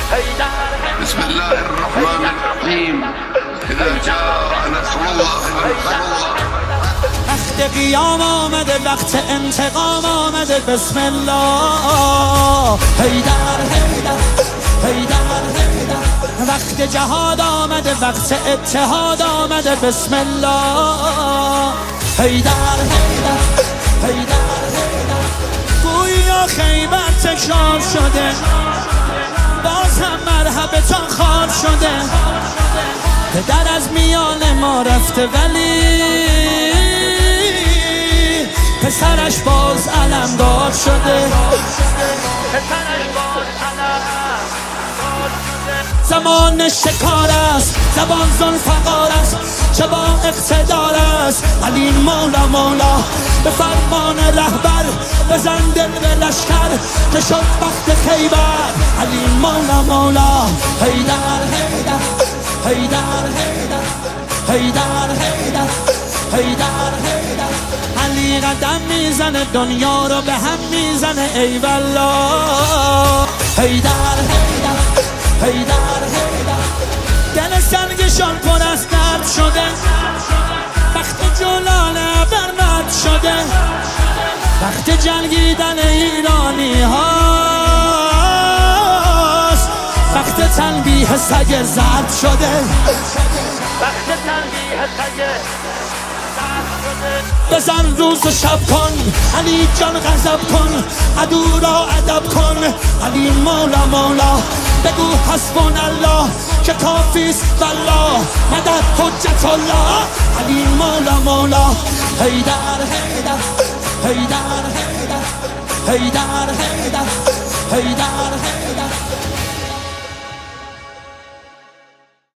بسم الله الرحمن الرحیم. اذا جاء نصر الله وقت قیام آمده، وقت انتقام آمده. بسم الله. حیدر حیدر حیدر حیدر. وقت جهاد آمده، وقت اتحاد آمده. بسم الله. حیدر حیدر حیدر حیدر. گویا خیبر تکرار شده، باز هم مرحبتان خوار شده. پدر از میان ما رفته ولی پسرش باز علمدار شده. زمان شکار است، زبان ذوالفقار است، چه با اقتدار است. علی مولا مولا به فرمان رهبر، بزن دل به لشکر که شد وقت خیبر. علی مولا مولا. حیدر حیدر حیدر حیدر حیدر حیدر حیدر حیدر. علی قدم میزنه، دنیا رو به هم میزنه. ای والله. حیدر حیدر حیدر حیدر. دل سنگشان پر از درد شده، وقت جولانه برمد شده. وقت جنگیدن ایرانی هاست، وقت تنبیه سگ زرد شده. وقت تنبیه سگ بزن روز و شب کن، علی جان غضب کن، عدو را ادب کن. علی مولا مولا بگو حسبنا الله که کافیست والله. مدد حجت الله. علی مولا مولا. حیدر حیدر حیدر حیدر حیدر حیدر حیدر حیدر.